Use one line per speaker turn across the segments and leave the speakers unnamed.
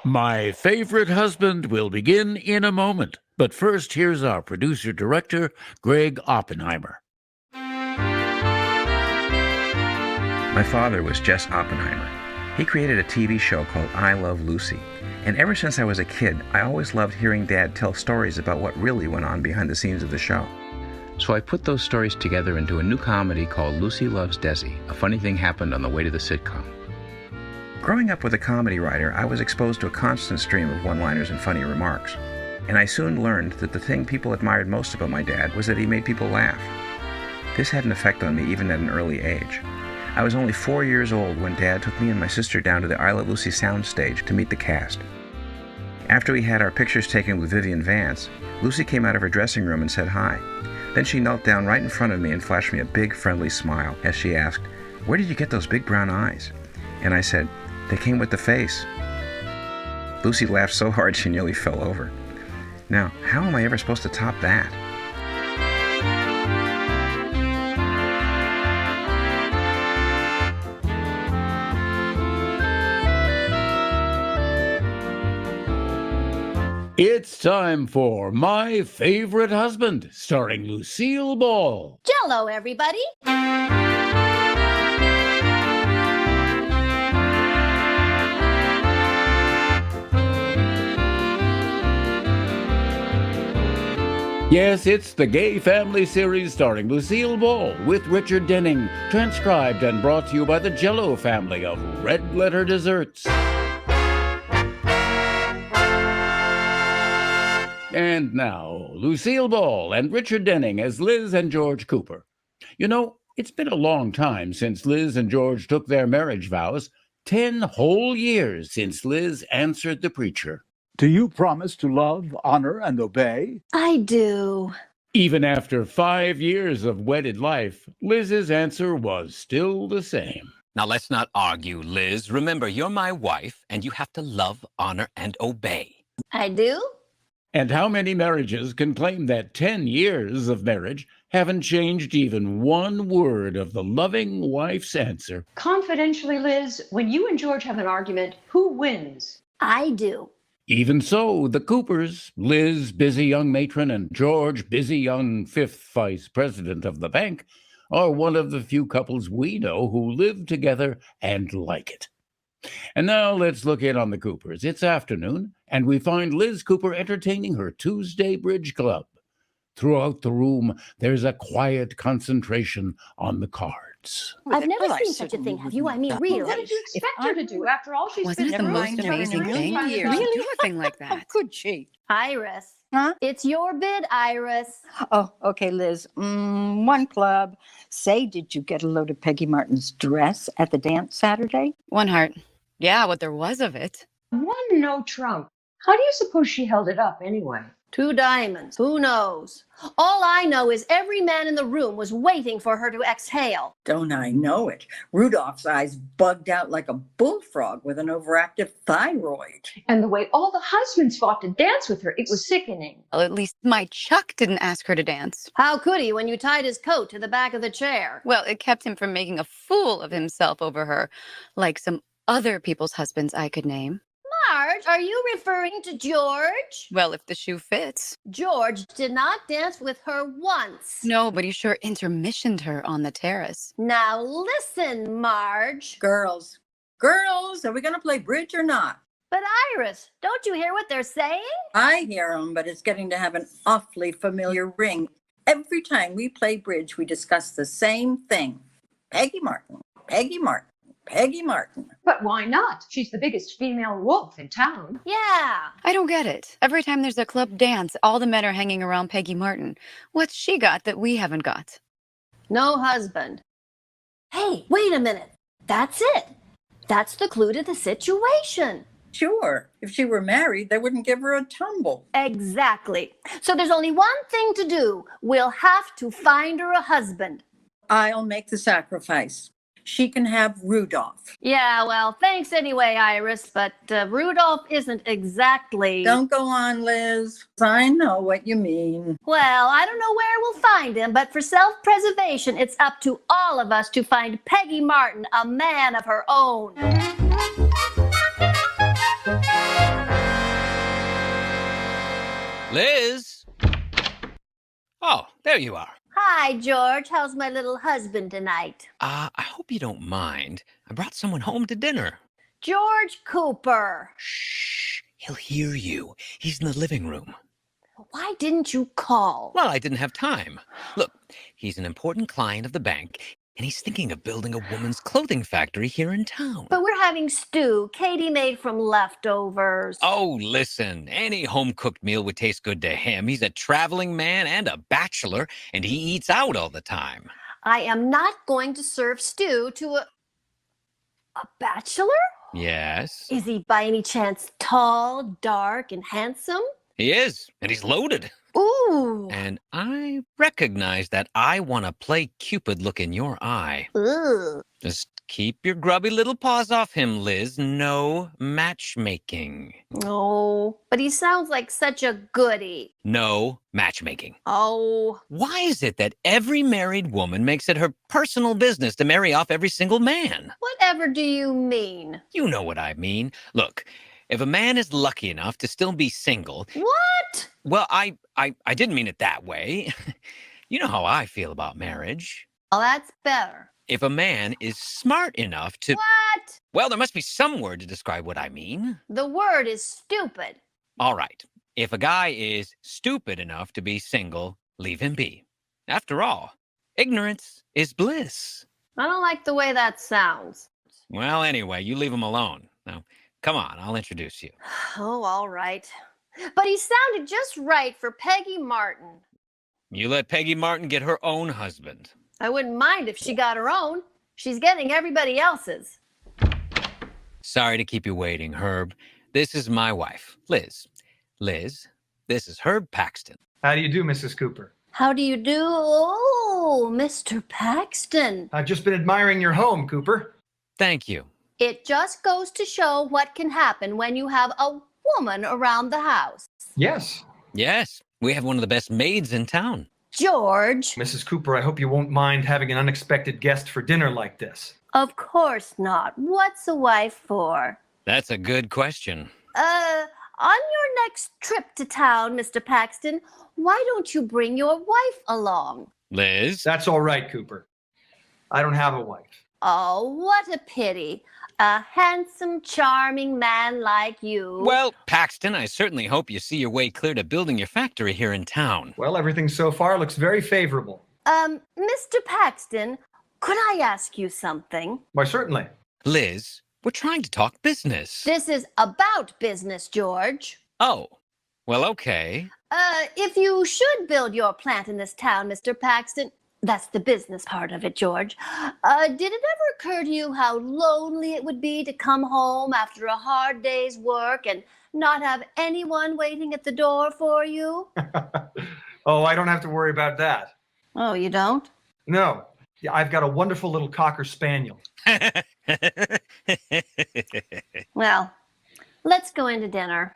My Favorite Husband will begin in a moment. But first, here's our producer-director, GREGG Oppenheimer.
My father was JESS Oppenheimer. He created a TV show called I Love Lucy. And ever since I was a kid, I always loved hearing Dad tell stories about what really went on behind the scenes of the show. So I put those stories together into a new comedy called Lucy Loves Desi. A Funny Thing Happened on the Way to the Sitcom. Growing up with a comedy writer, I was exposed to a constant stream of one-liners and funny remarks. And I soon learned that the thing people admired most about my dad was that he made people laugh. This had an effect on me even at an early age. I was only 4 years old when Dad took me and my sister down to the I Love Lucy soundstage to meet the cast. After we had our pictures taken with Vivian Vance, Lucy came out of her dressing room and said hi. Then she knelt down right in front of me and flashed me a big, friendly smile as she asked, "Where did you get those big brown eyes?" And I said, "They came with the face." Lucy laughed so hard she nearly fell over. Now, how am I ever supposed to top that?
It's time for My Favorite Husband, starring Lucille Ball.
Jello, everybody.
Yes, it's the Gay Family series starring Lucille Ball with Richard Denning, transcribed and brought to you by the Jello family of Red Letter Desserts. And now, Lucille Ball and Richard Denning as Liz and George Cooper. You know, it's been a long time since Liz and George took their marriage vows. 10 whole years since Liz answered the preacher.
Do you promise to love, honor, and obey?
I do.
Even after 5 years of wedded life, Liz's answer was still the same.
Now, let's not argue, Liz. Remember, you're my wife, and you have to love, honor, and obey.
I do?
And how many marriages can claim that 10 years of marriage haven't changed even one word of the loving wife's answer?
Confidentially, Liz, when you and George have an argument, who wins?
I do.
Even so, the Coopers, Liz, busy young matron, and George, busy young fifth vice president of the bank, are one of the few couples we know who live together and like it. And now let's look in on the Coopers. It's afternoon, and we find Liz Cooper entertaining her Tuesday Bridge Club. Throughout the room, there's a quiet concentration on the cards.
I've never seen such a thing, have you? I mean, really.
What did you expect her to do? After all, she's
Wasn't
been
it the
married
most
to
amazing
her
thing?
for
Really?
years.
Do a thing like that?
How could she?
Iris.
Huh?
It's your bid, Iris.
Oh, okay, Liz. One club. Say, did you get a load of Peggy Martin's dress at the dance Saturday?
One heart. Yeah, what there was of it.
One no trump. How do you suppose she held it up anyway?
2 diamonds. Who knows? All I know is every man in the room was waiting for her to exhale.
Don't I know it? Rudolph's eyes bugged out like a bullfrog with an overactive thyroid.
And the way all the husbands fought to dance with her, it was sickening.
Well, at least my Chuck didn't ask her to dance.
How could he when you tied his coat to the back of the chair?
Well, it kept him from making a fool of himself over her, like some other people's husbands I could name.
Marge, are you referring to George?
Well, if the shoe fits.
George did not dance with her once.
No, but he sure intermissioned her on the terrace.
Now listen, Marge.
Girls, are we going to play bridge or not?
But Iris, don't you hear what they're saying?
I hear them, but it's getting to have an awfully familiar ring. Every time we play bridge, we discuss the same thing. Peggy Martin, Peggy Martin. Peggy Martin.
But why not? She's the biggest female wolf in town.
Yeah.
I don't get it. Every time there's a club dance, all the men are hanging around Peggy Martin. What's she got that we haven't got?
No husband. Hey, wait a minute. That's it. That's the clue to the situation.
Sure. If she were married, they wouldn't give her a tumble.
Exactly. So there's only one thing to do. We'll have to find her a husband.
I'll make the sacrifice. She can have Rudolph.
Yeah, well, thanks anyway, Iris, but Rudolph isn't exactly...
Don't go on, Liz. I know what you mean.
Well, I don't know where we'll find him, but for self-preservation, it's up to all of us to find Peggy Martin a man of her own.
Liz? Oh, there you are.
Hi, George. How's my little husband tonight?
I hope you don't mind. I brought someone home to dinner.
George Cooper.
Shh. He'll hear you. He's in the living room.
Why didn't you call?
Well, I didn't have time. Look, he's an important client of the bank, and he's thinking of building a woman's clothing factory here in town.
But we're having stew Katie made from leftovers.
Oh, listen, any home-cooked meal would taste good to him. He's a traveling man and a bachelor, and he eats out all the time.
I am not going to serve stew to a bachelor?
Yes.
Is he by any chance tall, dark, and handsome?
He is, and he's loaded.
Ooh.
And I recognize that I want to play Cupid look in your eye.
Ugh.
Just keep your grubby little paws off him, Liz. No matchmaking.
Oh, but he sounds like such a goodie.
No matchmaking.
Oh.
Why is it that every married woman makes it her personal business to marry off every single man?
Whatever do you mean?
You know what I mean. Look, if a man is lucky enough to still be single...
What?
Well, I didn't mean it that way. You know how I feel about marriage.
Well, that's better.
If a man is smart enough to...
What?
Well, there must be some word to describe what I mean.
The word is stupid.
All right. If a guy is stupid enough to be single, leave him be. After all, ignorance is bliss.
I don't like the way that sounds.
Well, anyway, you leave him alone. Now, come on, I'll introduce you.
Oh, all right. But he sounded just right for Peggy Martin.
You let Peggy Martin get her own husband.
I wouldn't mind if she got her own. She's getting everybody else's.
Sorry to keep you waiting, Herb. This is my wife, Liz. Liz, this is Herb Paxton.
How do you do, Mrs. Cooper?
How do you do? Oh, Mr. Paxton.
I've just been admiring your home, Cooper.
Thank you.
It just goes to show what can happen when you have a woman around the house.
Yes.
Yes, we have one of the best maids in town.
George.
Mrs. Cooper, I hope you won't mind having an unexpected guest for dinner like this.
Of course not. What's a wife for?
That's a good question.
On your next trip to town, Mr. Paxton, why don't you bring your wife along?
Liz?
That's all right, Cooper. I don't have a wife.
Oh, what a pity. A handsome, charming man like you.
Well, Paxton, I certainly hope you see your way clear to building your factory here in town.
Well, everything so far looks very favorable.
Mr. Paxton, could I ask you something?
Why, certainly.
Liz, we're trying to talk business.
This is about business, George.
Oh, well, okay.
If you should build your plant in this town, Mr. Paxton, that's the business part of it, George. Did it ever occur to you how lonely it would be to come home after a hard day's work and not have anyone waiting at the door for you?
Oh, I don't have to worry about that.
Oh, you don't?
No. Yeah, I've got a wonderful little Cocker Spaniel.
Well, let's go into dinner.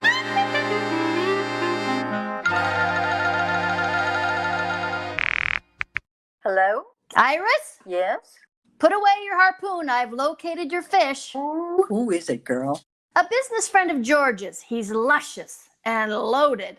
Hello?
Iris?
Yes?
Put away your harpoon. I've located your fish.
Who is it, girl?
A business friend of George's. He's luscious and loaded.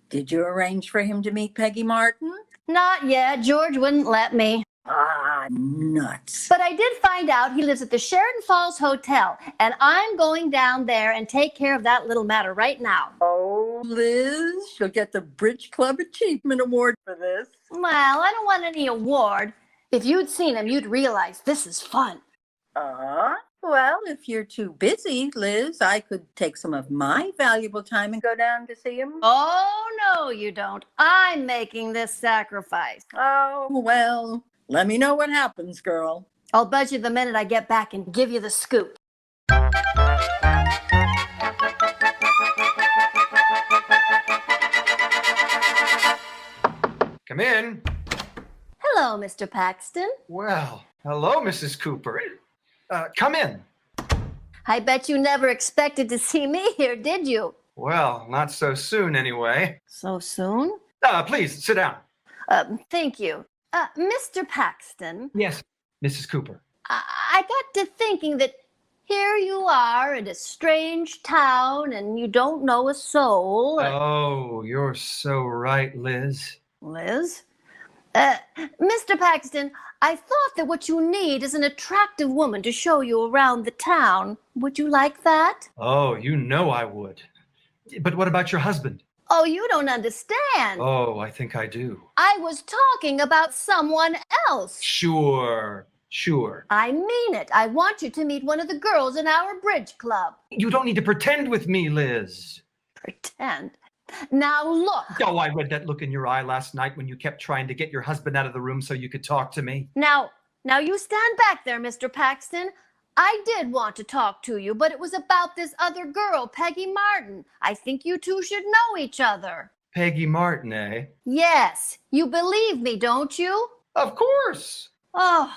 Did you arrange for him to meet Peggy Martin?
Not yet. George wouldn't let me.
Ah, nuts.
But I did find out he lives at the Sheridan Falls Hotel, and I'm going down there and take care of that little matter right now.
Oh, Liz, you'll get the Bridge Club Achievement Award for this.
Well, I don't want any award. If you'd seen him, you'd realize this is fun.
Well, if you're too busy, Liz, I could take some of my valuable time and go down to see him.
Oh, no, you don't. I'm making this sacrifice.
Oh, well, let me know what happens, girl.
I'll buzz you the minute I get back and give you the scoop.
Come in.
Hello, Mr. Paxton.
Well, hello, Mrs. Cooper. Come in.
I bet you never expected to see me here, did you?
Well, not so soon anyway.
So soon?
Please, sit down.
Thank you. Mr. Paxton.
Yes, Mrs. Cooper.
I got to thinking that Here you are in a strange town and you don't know a soul.
Oh, you're so right, Liz.
Liz? Mr. Paxton, I thought that what you need is an attractive woman to show you around the town. Would you like that?
Oh, you know I would. But what about your husband?
Oh, you don't understand.
Oh, I think I do.
I was talking about someone else.
Sure.
I mean it. I want you to meet one of the girls in our bridge club.
You don't need to pretend with me, Liz.
Pretend? Now look.
Oh, I read that look in your eye last night when you kept trying to get your husband out of the room so you could talk to me.
Now you stand back there, Mr. Paxton. I did want to talk to you, but it was about this other girl, Peggy Martin. I think you two should know each other.
Peggy Martin, eh?
Yes. You believe me, don't you?
Of course.
Oh.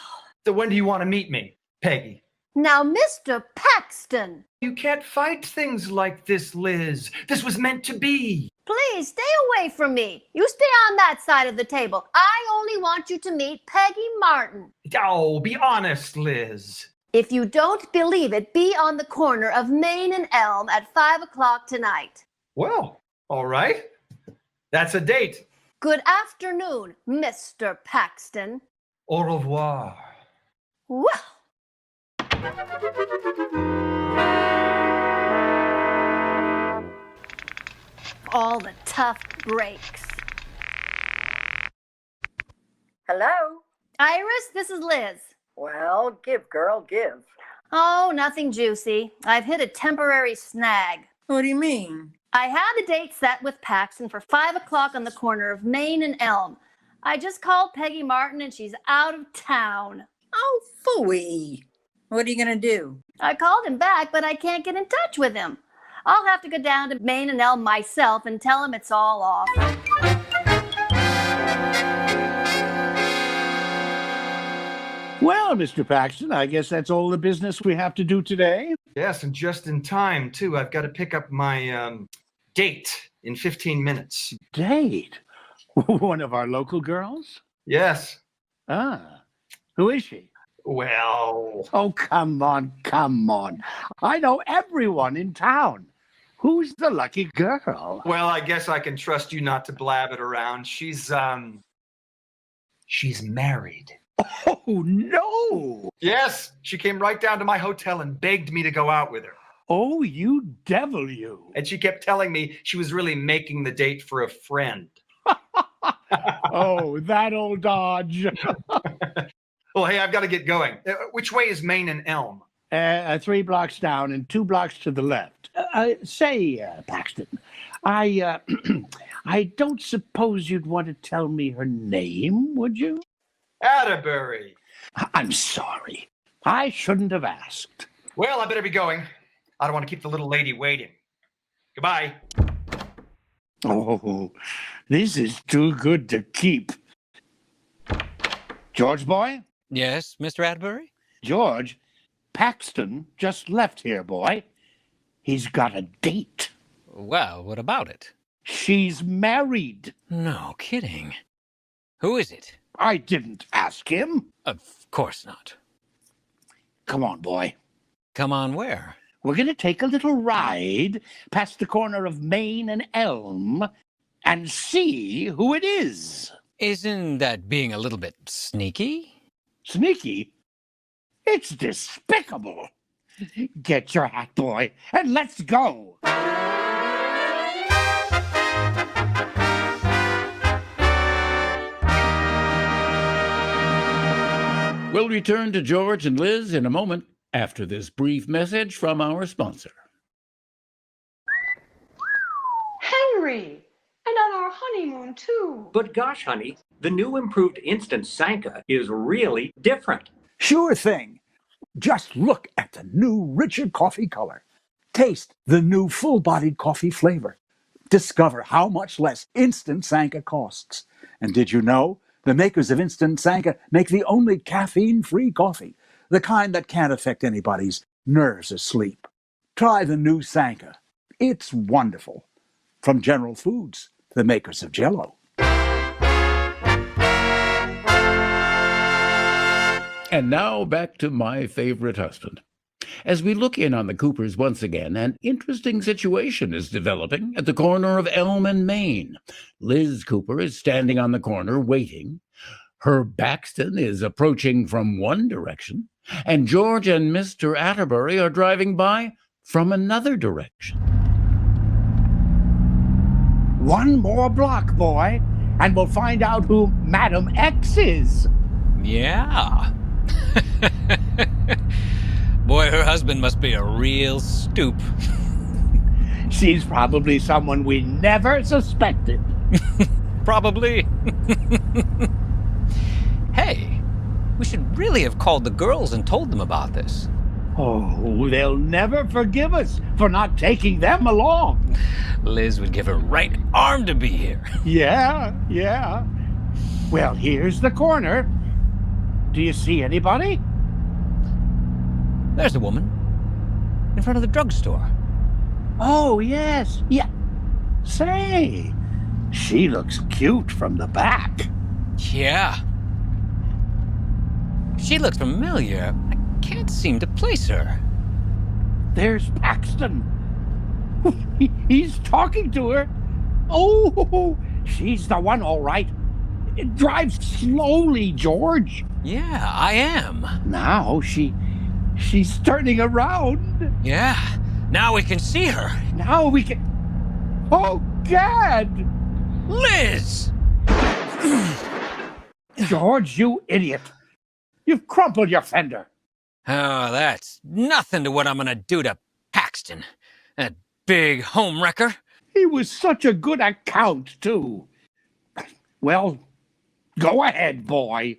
So when do you want to meet me, Peggy?
Now, Mr. Paxton.
You can't fight things like this, Liz. This was meant to be.
Please, stay away from me. You stay on that side of the table. I only want you to meet Peggy Martin.
Oh, be honest, Liz.
If you don't believe it, be on the corner of Main and Elm at 5 o'clock tonight.
Well, all right. That's a date.
Good afternoon, Mr. Paxton.
Au revoir.
Well. All the tough breaks.
Hello?
Iris, this is Liz.
Well, give, girl, give.
Oh, nothing juicy. I've hit a temporary snag.
What do you mean?
I had a date set with Paxton for 5 o'clock on the corner of Main and Elm. I just called Peggy Martin and she's out of town.
Oh, phooey. What are you going to do?
I called him back, but I can't get in touch with him. I'll have to go down to Main and Elm myself and tell him it's all off.
Well, Mr. Paxton, I guess that's all the business we have to do today.
Yes, and just in time, too. I've got to pick up my date in 15 minutes.
Date? One of our local girls?
Yes.
Ah, who is she?
Well...
Oh, come on. I know everyone in town. Who's the lucky girl?
Well, I guess I can trust you not to blab it around. She's married.
Oh, no!
Yes, she came right down to my hotel and begged me to go out with her.
Oh, you devil, you.
And she kept telling me she was really making the date for a friend.
Oh, that old dodge.
Well, hey, I've got to get going. Which way is Main and Elm?
3 blocks down and 2 blocks to the left. Paxton, I don't suppose you'd want to tell me her name, would you?
Atterbury.
I'm sorry. I shouldn't have asked.
Well, I better be going. I don't want to keep the little lady waiting. Goodbye.
Oh, this is too good to keep. George boy?
Yes, Mr. Atterbury?
George, Paxton just left here, boy. He's got a date.
Well, what about it?
She's married.
No kidding. Who is it?
I didn't ask him.
Of course not.
Come on, boy.
Come on where?
We're going to take a little ride past the corner of Main and Elm and see who it is.
Isn't that being a little bit sneaky?
Sneaky? It's despicable. Get your hat, boy, and let's go.
We'll return to George and Liz in a moment after this brief message from our sponsor.
Henry! And on our honeymoon, too.
But gosh, honey, the new improved instant Sanka is really different.
Sure thing. Just look at the new richer coffee color. Taste the new full-bodied coffee flavor. Discover how much less instant Sanka costs. And did you know the makers of instant Sanka make the only caffeine-free coffee, the kind that can't affect anybody's nerves asleep? Try the new Sanka. It's wonderful. From General Foods, the makers of Jell-O.
And now back to my favorite husband. As we look in on the Coopers once again, an interesting situation is developing at the corner of Elm and Main. Liz Cooper is standing on the corner waiting. Herb Paxton is approaching from one direction, and George and Mr. Atterbury are driving by from another direction.
One more block, boy, and we'll find out who Madam X is.
Yeah. Boy, her husband must be a real stoop.
She's probably someone we never suspected.
Probably. Hey, we should really have called the girls and told them about this.
Oh, they'll never forgive us for not taking them along.
Liz would give her right arm to be here.
Yeah. Well, here's the corner. Do you see anybody?
There's a woman in front of the drugstore.
Oh, yes. Yeah. Say, she looks cute from the back.
Yeah. She looks familiar. I can't seem to place her.
There's Paxton. He's talking to her. Oh, she's the one, all right. Drive slowly, George.
Yeah, I am.
Now she's turning around.
Yeah, now we can see her.
Now we can... Oh, Gad!
Liz!
George, you idiot. You've crumpled your fender.
Oh, that's nothing to what I'm gonna do to Paxton. That big home wrecker.
He was such a good account, too. Well, go ahead, boy.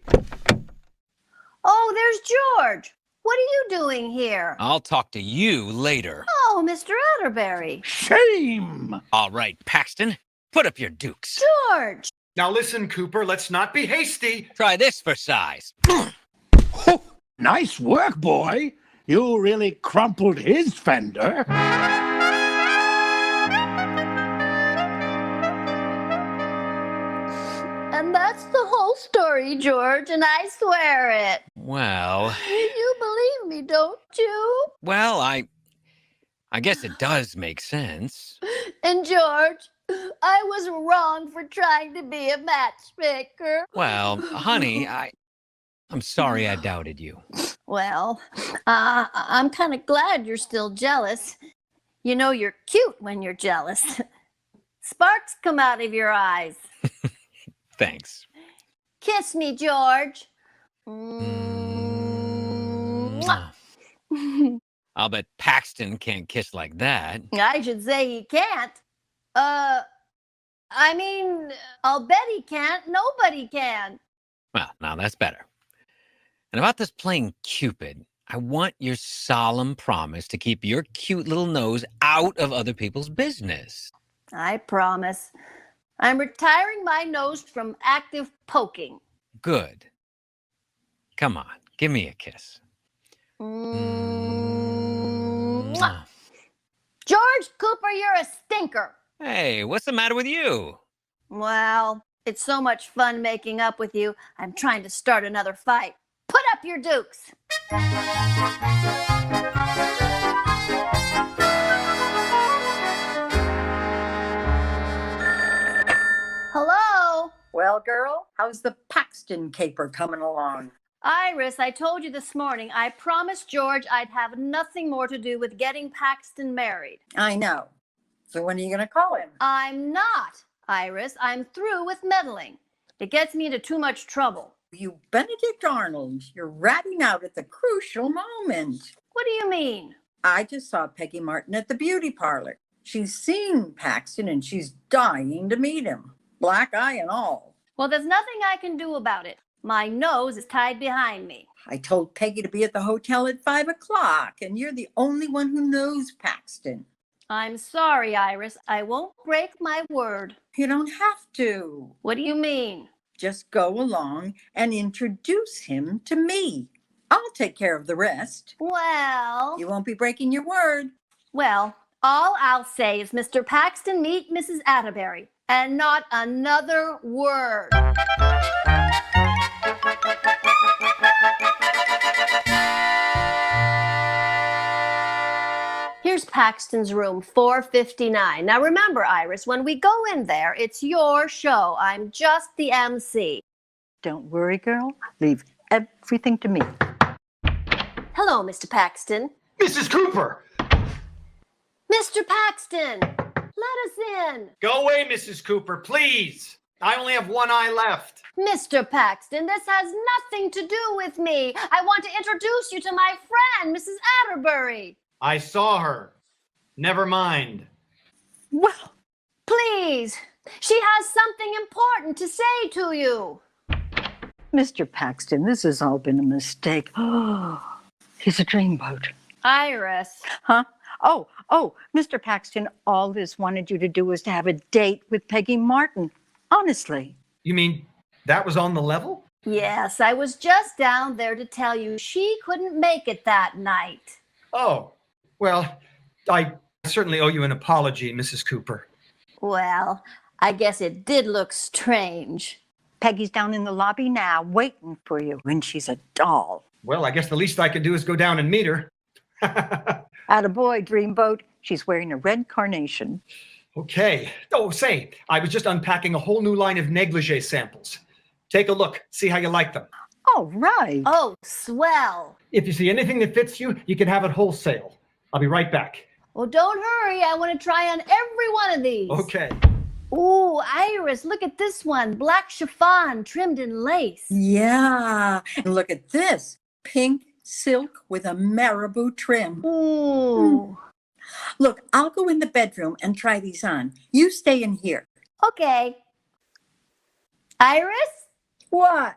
Oh, there's George. What are you doing here?
I'll talk to you later.
Oh, Mr. Atterbury.
Shame!
All right, Paxton, put up your dukes.
George!
Now listen, Cooper, let's not be hasty.
Try this for size.
Oh, nice work, boy. You really crumpled his fender.
And that's the whole story, George, and I swear it.
Well,
You believe me, don't you?
well, I guess it does make sense.
And George, I was wrong for trying to be a matchmaker.
Well, honey, I'm sorry I doubted you.
Well, I'm kind of glad you're still jealous. You know you're cute when you're jealous. Sparks come out of your eyes.
Thanks.
Kiss me, George.
I'll bet Paxton can't kiss like that.
I should say he can't. I mean, I'll bet he can't. Nobody can.
Well, now that's better. And about this playing Cupid, I want your solemn promise to keep your cute little nose out of other people's business.
I promise. I'm retiring my nose from active poking.
Good. Come on, give me a kiss.
Mwah. George Cooper, you're a stinker.
Hey, what's the matter with you?
Well, it's so much fun making up with you. I'm trying to start another fight. Put up your dukes. Hello?
Well, girl, how's the Paxton caper coming along?
Iris, I told you this morning, I promised George I'd have nothing more to do with getting Paxton married.
I know. So when are you going to call him?
I'm not, Iris. I'm through with meddling. It gets me into too much trouble.
You Benedict Arnold, you're ratting out at the crucial moment.
What do you mean?
I just saw Peggy Martin at the beauty parlor. She's seen Paxton and she's dying to meet him. Black eye and all.
Well, there's nothing I can do about it. My nose is tied behind me.
I told Peggy to be at the hotel at 5 o'clock, and you're the only one who knows Paxton.
I'm sorry, Iris. I won't break my word.
You don't have to.
What do you mean?
Just go along and introduce him to me. I'll take care of the rest.
Well...
You won't be breaking your word.
Well, all I'll say is Mr. Paxton meet Mrs. Atterbury, and not another word. Here's Paxton's room, 459. Now remember, Iris, when we go in there, it's your show. I'm just the MC.
Don't worry, girl. Leave everything to me.
Hello, Mr. Paxton.
Mrs. Cooper!
Mr. Paxton, let us in.
Go away, Mrs. Cooper, please. I only have one eye left.
Mr. Paxton, this has nothing to do with me. I want to introduce you to my friend, Mrs. Atterbury.
I saw her. Never mind.
Well,
Please, she has something important to say to you.
Mr. Paxton, this has all been a mistake. Oh, he's a dreamboat.
Iris.
Huh? Oh, Mr. Paxton, all Liz wanted you to do was to have a date with Peggy Martin. Honestly.
You mean that was on the level?
Yes, I was just down there to tell you she couldn't make it that night.
Oh, well, I certainly owe you an apology, Mrs. Cooper.
Well, I guess it did look strange.
Peggy's down in the lobby now, waiting for you, and she's a doll.
Well, I guess the least I can do is go down and meet her.
Attaboy, dreamboat. She's wearing a red carnation.
Okay. Oh, say, I was just unpacking a whole new line of negligee samples. Take a look, see how you like them.
All right.
Oh, swell.
If you see anything that fits you, you can have it wholesale. I'll be right back.
Well, don't hurry. I want to try on every one of these.
Okay.
Ooh, Iris, look at this one. Black chiffon trimmed in lace.
Yeah. And look at this. Pink silk with a marabou trim.
Ooh.
Look, I'll go in the bedroom and try these on. You stay in here.
Okay. Iris?
What?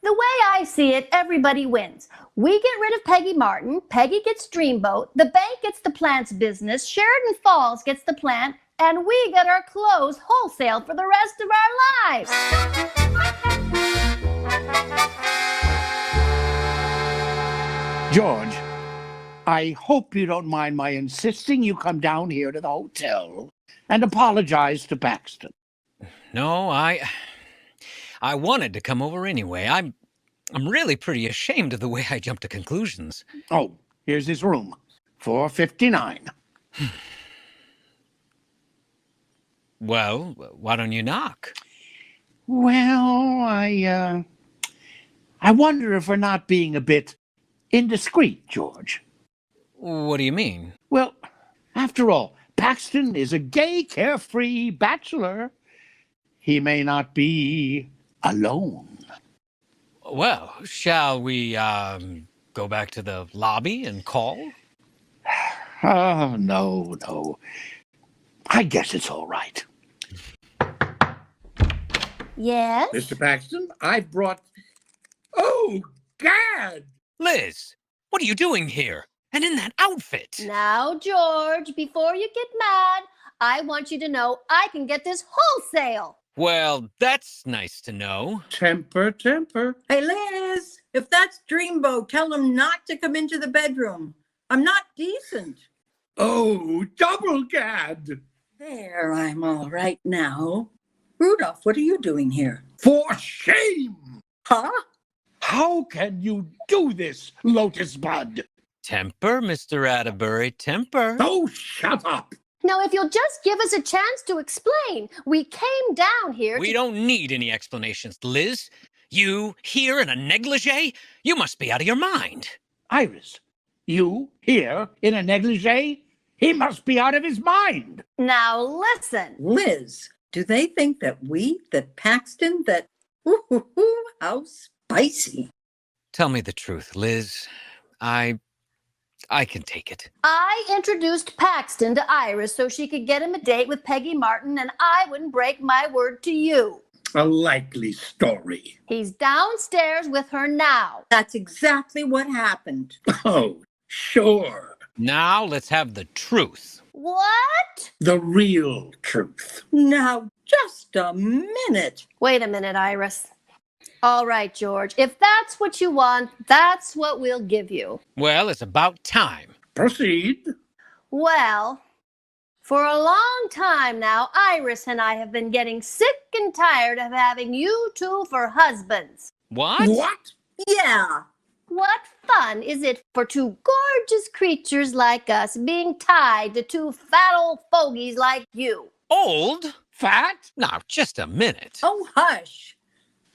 The way I see it, everybody wins. We get rid of Peggy Martin, Peggy gets Dreamboat, the bank gets the plant's business, Sheridan Falls gets the plant, and we get our clothes wholesale for the rest of our lives.
George, I hope you don't mind my insisting you come down here to the hotel and apologize to Paxton.
No, I wanted to come over anyway. I'm really pretty ashamed of the way I jumped to conclusions.
Oh, here's his room, 459.
Well, why don't you knock?
Well, I wonder if we're not being a bit indiscreet, George.
What do you mean?
Well, after all, Paxton is a gay, carefree bachelor. He may not be alone.
Well, shall we go back to the lobby and call?
Oh, no. I guess it's all right.
Yes?
Mr. Paxton, I've brought... Oh, Gad!
Liz, what are you doing here? And in that outfit?
Now, George, before you get mad, I want you to know I can get this wholesale.
Well, that's nice to know.
Temper.
Hey, Liz, if that's Dreamboat, tell him not to come into the bedroom. I'm not decent.
Oh, double Gad!
There, I'm all right now. Rudolph, what are you doing here?
For shame!
Huh?
How can you do this, Lotus Bud?
Temper, Mr. Atterbury, temper.
Oh, shut up!
Now, if you'll just give us a chance to explain, we came down here
We don't need any explanations, Liz. You here in a negligee? You must be out of your mind.
Iris, you here in a negligee? He must be out of his mind.
Now, listen.
Liz, do they think that Paxton, how spicy.
Tell me the truth, Liz. I can take it.
I introduced Paxton to Iris so she could get him a date with Peggy Martin, and I wouldn't break my word to you.
A likely story.
He's downstairs with her now.
That's exactly what happened.
Oh, sure.
Now let's have the truth.
What?
The real truth.
Now, just a minute.
Wait a minute, Iris. All right, George. If that's what you want, that's what we'll give you.
Well, it's about time.
Proceed.
Well, for a long time now, Iris and I have been getting sick and tired of having you two for husbands.
What?
What?
Yeah.
What fun is it for two gorgeous creatures like us being tied to two fat old fogies like you?
Old?
Fat?
Now, just a minute.
Oh, hush.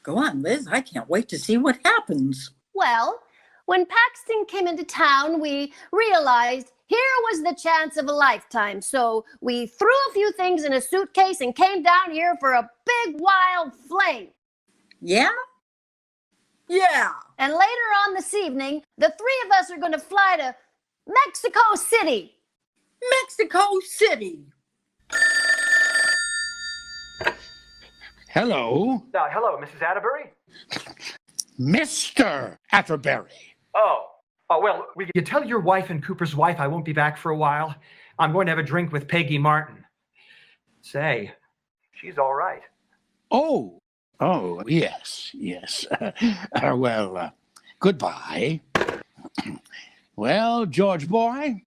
Go on, Liz. I can't wait to see what happens.
Well, when Paxton came into town, we realized here was the chance of a lifetime. So we threw a few things in a suitcase and came down here for a big wild fling.
Yeah? Yeah.
And later on this evening, the three of us are going to fly to Mexico City.
Mexico City.
Hello,
Hello, Mrs. Atterbury?
Mr. Atterbury.
Oh, well, will you tell your wife and Cooper's wife I won't be back for a while? I'm going to have a drink with Peggy Martin. Say, she's all right.
Oh, yes. Well, goodbye. Well, George boy,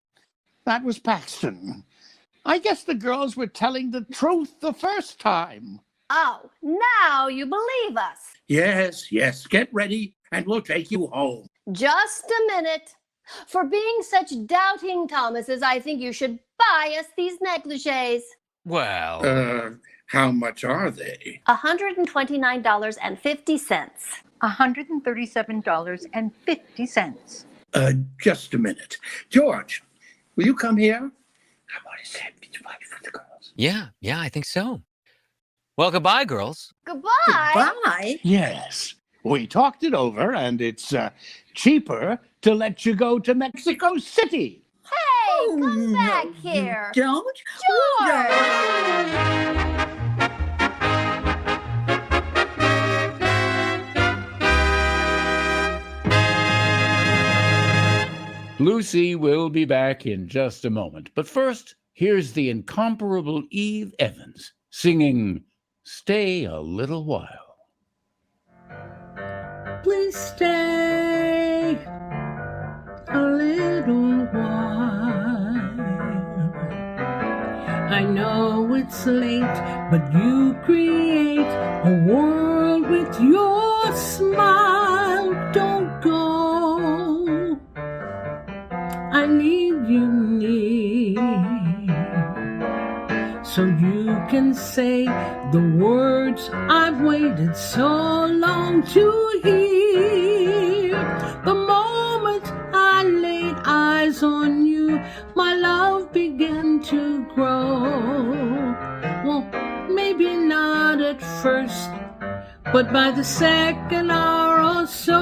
that was Paxton. I guess the girls were telling the truth the first time.
Oh, now you believe us.
Yes, get ready, and we'll take you home.
Just a minute. For being such doubting Thomases, I think you should buy us these negligees.
Well,
How much are they?
$129.50.
$137.50.
Just a minute. George, will you come here? I want to say goodbye for the girls.
yeah, I think so. Well, goodbye, girls.
Goodbye.
Bye.
Yes, we talked it over, and it's cheaper to let you go to Mexico City.
Hey, come
no,
back
you
here.
Don't?
George!
Lucy will be back in just a moment. But first, here's the incomparable Eve Evans singing Stay a Little While.
Please stay a little while. I know it's late, but you create a world with your smile. Don't go. I need you near, so you can say the words I've waited so long to hear. The moment I laid eyes on you, my love began to grow. Well, maybe not at first, but by the second hour or so.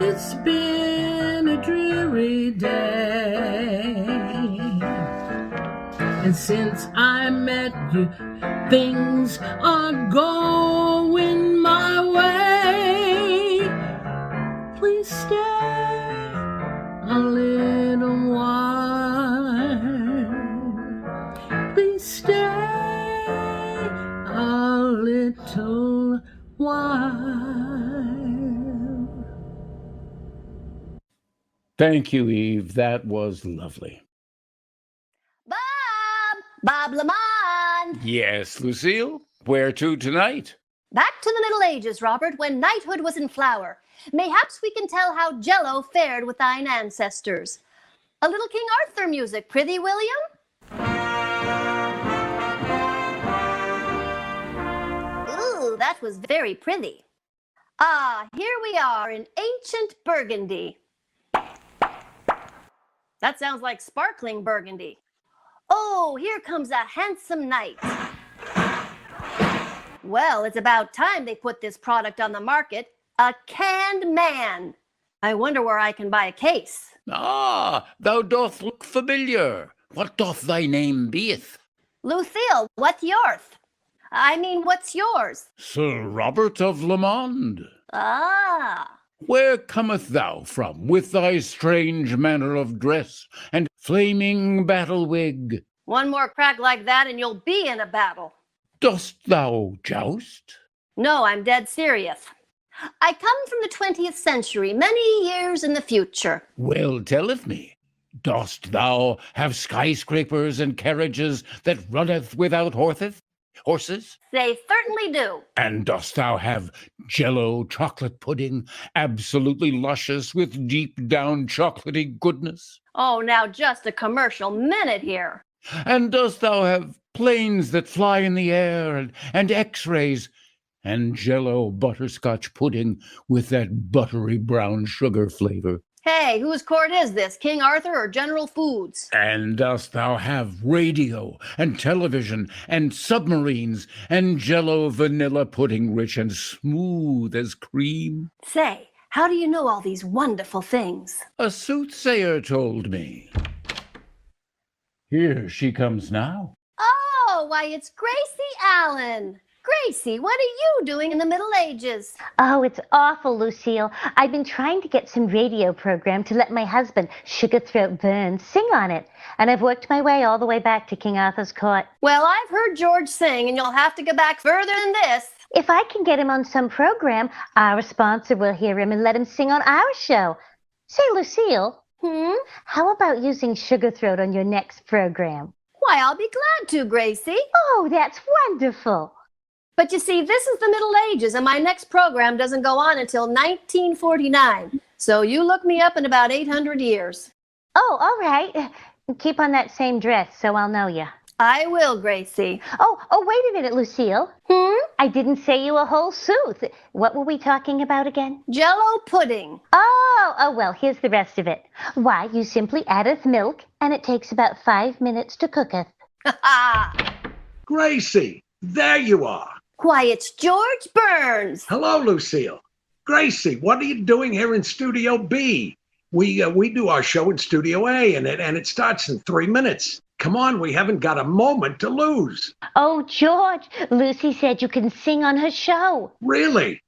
It's been a dreary day, and since I met you, things are going my way. Please stay a little while. Please stay a little while.
Thank you, Eve. That was lovely.
Bob Lamont.
Yes, Lucille. Where to tonight?
Back to the Middle Ages, Robert, when knighthood was in flower. Mayhaps we can tell how Jello fared with thine ancestors. A little King Arthur music, prithee, William? Ooh, that was very prithee. Ah, here we are in ancient Burgundy. That sounds like sparkling Burgundy. Oh, here comes a handsome knight. Well, it's about time they put this product on the market. A canned man. I wonder where I can buy a case.
Ah, thou doth look familiar. What doth thy name beeth?
Lucille, what's yours? What's yours?
Sir Robert of Lamond.
Ah.
Where cometh thou from with thy strange manner of dress and flaming battle wig?
One more crack like that and you'll be in a battle.
Dost thou joust?
No, I'm dead serious. I come from the 20th century, many years in the future.
Well, telleth me, dost thou have skyscrapers and carriages that runneth without horteth? Horses?
They certainly do.
And dost thou have Jell-O chocolate pudding, absolutely luscious with deep down chocolatey goodness?
Oh, now just a commercial minute here.
And dost thou have planes that fly in the air and X-rays and Jell-O butterscotch pudding with that buttery brown sugar flavor?
Hey, whose court is this, King Arthur or General Foods?
And dost thou have radio and television and submarines and Jell-O vanilla pudding rich and smooth as cream?
Say, how do you know all these wonderful things?
A soothsayer told me. Here she comes now.
Oh, why, it's Gracie Allen. Gracie, what are you doing in the Middle Ages?
Oh, it's awful, Lucille. I've been trying to get some radio program to let my husband, Sugar Throat Burns, sing on it. And I've worked my way all the way back to King Arthur's court.
Well, I've heard George sing, and you'll have to go back further than this.
If I can get him on some program, our sponsor will hear him and let him sing on our show. Say, Lucille, how about using Sugar Throat on your next program?
Why, I'll be glad to, Gracie.
Oh, that's wonderful.
But you see, this is the Middle Ages, and my next program doesn't go on until 1949. So you look me up in about 800 years.
Oh, all right. Keep on that same dress so I'll know you.
I will, Gracie.
Oh, wait a minute, Lucille. I didn't say you a whole sooth. What were we talking about again?
Jell-O pudding.
Oh, well, here's the rest of it. Why, you simply addeth milk, and it takes about 5 minutes to cooketh.
Gracie, there you are.
Why, it's George Burns.
Hello, Lucille. Gracie, what are you doing here in Studio B? We do our show in Studio A, and it starts in 3 minutes. Come on, we haven't got a moment to lose.
Oh, George, Lucy said you can sing on her show.
Really?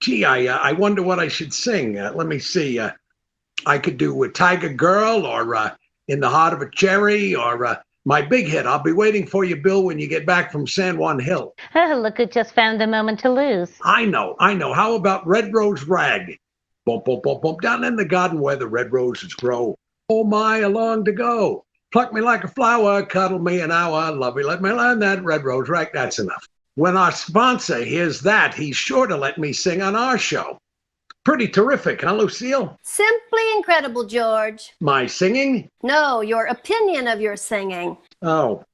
Gee, I wonder what I should sing. Let me see. I could do a Tiger Girl, or In the Heart of a Cherry, or my big hit. I'll be waiting for you, Bill, when you get back from San Juan Hill.
Look who just found a moment to lose.
I know. How about Red Rose Rag? Bump, bump, bump, bump, down in the garden where the red roses grow. Oh my, along to go. Pluck me like a flower, cuddle me an hour, love me, let me learn that red rose rag. That's enough. When our sponsor hears that, he's sure to let me sing on our show. Pretty terrific, huh, Lucille?
Simply incredible, George.
My singing?
No, your opinion of your singing.
Oh,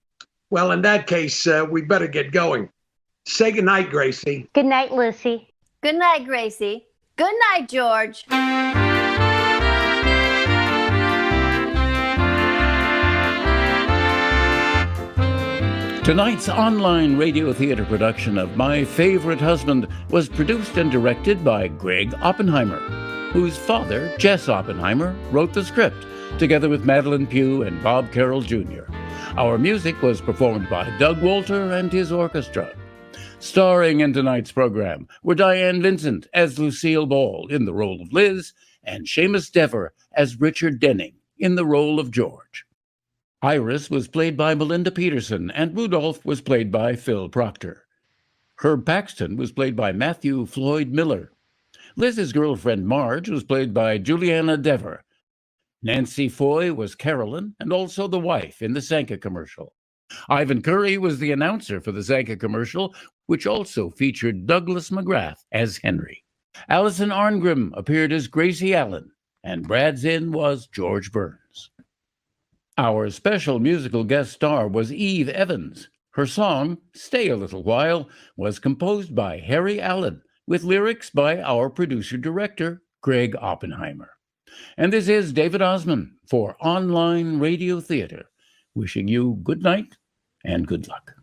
well, in that case, we better get going. Say goodnight, Gracie.
Good night, Lucy.
Good night, Gracie. Good night, George.
Tonight's online radio theater production of My Favorite Husband was produced and directed by GREGG Oppenheimer, whose father, Jess Oppenheimer, wrote the script, together with MADELYN PUGH and Bob Carroll Jr. Our music was performed by Doug Walter and his orchestra. Starring in tonight's program were Diane Vincent as Lucille Ball in the role of Liz, and Seamus Dever as Richard Denning in the role of George. Iris was played by Melinda Peterson, and Rudolph was played by Phil Proctor. Herb Paxton was played by Matthew Floyd Miller. Liz's girlfriend Marge was played by Juliana Dever. Nancy Foy was Carolyn, and also the wife in the SANKA commercial. Ivan Curry was the announcer for the SANKA commercial, which also featured Douglas McGrath as Henry. Alison ARNGRIM appeared as Gracie Allen, and Brad Zinn was George Burns. Our special musical guest star was Eve Evans. Her song, Stay a Little While, was composed by Harry Allen, with lyrics by our producer-director, GREGG Oppenheimer. And this is David Osman for Online Radio Theater, wishing you good night and good luck.